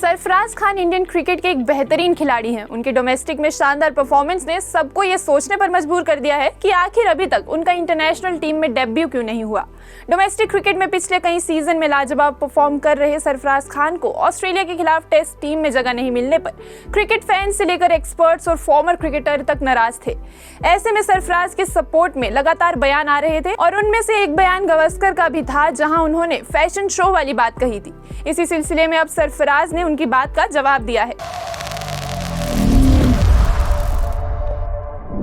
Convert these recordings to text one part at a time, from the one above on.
Sarfaraz Khan Indian cricket के एक बेहतरीन खिलाड़ी हैं। उनके डोमेस्टिक में शानदार परफॉर्मेंस ने सबको ये सोचने पर मजबूर कर दिया है कि आखिर अभी तक उनका इंटरनेशनल टीम में डेब्यू क्यों नहीं हुआ। डोमेस्टिक क्रिकेट में पिछले कई सीजन में लाजवाब परफॉर्म कर रहे सरफराज खान को ऑस्ट्रेलिया के खिलाफ टेस्ट टीम में जगह नहीं मिलने पर क्रिकेट फैंस से लेकर एक्सपर्ट्स और फॉर्मर क्रिकेटर तक नाराज थे। ऐसे में सरफराज के सपोर्ट में लगातार बयान आ रहे थे और उनमें से एक बयान गावस्कर का भी था, जहां उन्होंने फैशन शो वाली बात कही थी। इसी सिलसिले में अब सरफराज ने उनकी बात का जवाब दिया है।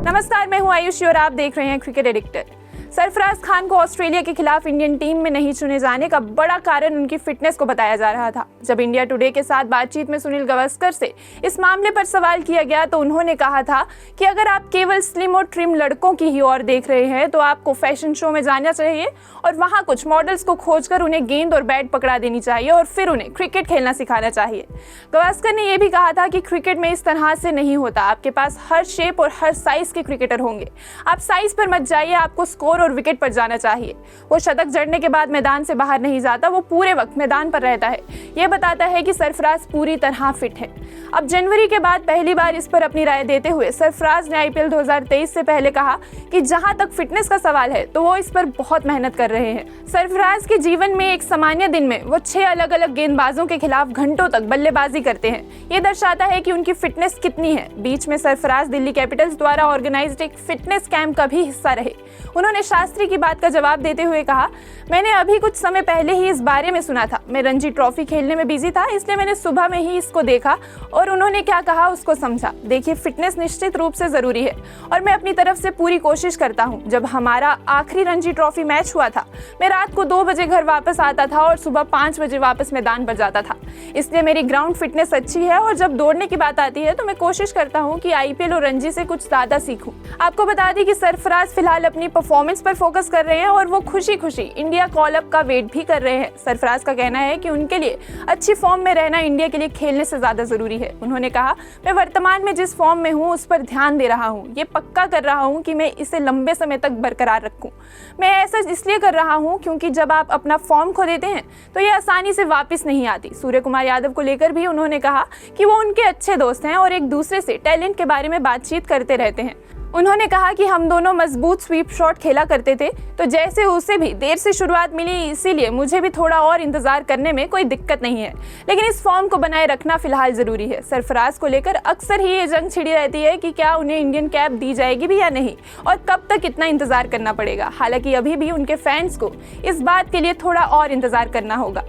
नमस्कार, मैं हूं आयुषी और आप देख रहे हैं क्रिकेट एडिक्टर। सरफराज खान को ऑस्ट्रेलिया के खिलाफ इंडियन टीम में नहीं चुने जाने का बड़ा कारण उनकी फिटनेस को बताया जा रहा था। जब इंडिया टुडे के साथ बातचीत में सुनील गावस्कर से इस मामले पर सवाल किया गया तो उन्होंने कहा था कि अगर आप केवल स्लिम और ट्रिम लड़कों की ही ओर देख रहे हैं तो आपको फैशन शो में जाना चाहिए और वहां कुछ मॉडल्स को खोजकर उन्हें गेंद और बैट पकड़ा देनी चाहिए और फिर उन्हें क्रिकेट खेलना सिखाना चाहिए। गावस्कर ने यह भी कहा था कि क्रिकेट में इस तरह से नहीं होता, आपके पास हर शेप और हर साइज के क्रिकेटर होंगे, आप साइज पर मत जाइए, आपको स्कोर और विकेट पर जाना चाहिए। वो शतक जड़ने के बाद मैदान से बाहर नहीं जाता, वो पूरे वक्त मैदान पर रहता है। ये बताता है कि सरफराज पूरी तरह फिट है। अब जनवरी के बाद पहली बार इस पर अपनी राय देते हुए सरफराज ने आईपीएल 2023 से पहले कहा कि जहां तक फिटनेस का सवाल है तो वो इस पर बहुत मेहनत कर रहे हैं। सरफराज के जीवन में एक सामान्य दिन में वो 6 अलग अलग गेंदबाजों के खिलाफ घंटों तक बल्लेबाजी करते हैं। ये दर्शाता है कि उनकी फिटनेस कितनी है। बीच में सरफराज दिल्ली कैपिटल्स द्वारा ऑर्गेनाइज्ड एक फिटनेस कैंप का भी हिस्सा रहे। उन्होंने शास्त्री की बात का जवाब देते हुए कहा, मैंने अभी कुछ समय पहले ही इस बारे में सुना था। मैं रणजी ट्रॉफी खेलने में बिजी था, इसलिए मैंने सुबह में ही इसको देखा और उन्होंने क्या कहा उसको समझा। देखिए, फिटनेस निश्चित रूप से जरूरी है और मैं अपनी तरफ से पूरी कोशिश करता हूँ। जब हमारा आखिरी रणजी ट्रॉफी मैच हुआ था, मैं रात को 2 बजे घर वापस आता था और सुबह 5 बजे वापस मैदान पर जाता था, इसलिए मेरी ग्राउंड फिटनेस अच्छी है। और जब दौड़ने की बात आती है तो मैं कोशिश करता हूँ कि आईपीएल और रणजी से कुछ ज्यादा सीखूं। आपको बता दें कि सरफराज फिलहाल अपनी परफॉर्मेंस पर फोकस कर रहे हैं और वो खुशी खुशी इंडिया कॉल अप का वेट भी कर रहे हैं। सरफराज का कहना है कि उनके लिए अच्छी फॉर्म में रहना इंडिया के लिए खेलने से ज्यादा जरूरी है। उन्होंने कहा, मैं वर्तमान में जिस फॉर्म में हूँ उस पर ध्यान दे रहा हूँ, ये पक्का कर रहा हूँ कि मैं इसे लंबे समय तक बरकरार रखूँ। मैं ऐसा इसलिए कर रहा हूँ क्योंकि जब आप अपना फॉर्म खो देते हैं तो ये आसानी से वापस नहीं आती। सूर्य कुमार यादव को लेकर भी उन्होंने कहा कि वो उनके अच्छे दोस्त हैं और एक दूसरे से टैलेंट के बारे में बातचीत करते रहते हैं। उन्होंने कहा कि हम दोनों मजबूत स्वीप शॉट खेला करते थे, तो जैसे उसे भी देर से शुरुआत मिली, इसीलिए मुझे भी थोड़ा और इंतजार करने में कोई दिक्कत नहीं है, लेकिन इस फॉर्म को बनाए रखना फिलहाल जरूरी है। सरफराज को लेकर अक्सर ही ये जंग छिड़ी रहती है कि क्या उन्हें इंडियन कैप दी जाएगी भी या नहीं और कब तक इतना इंतजार करना पड़ेगा। हालांकि अभी भी उनके फैंस को इस बात के लिए थोड़ा और इंतजार करना होगा।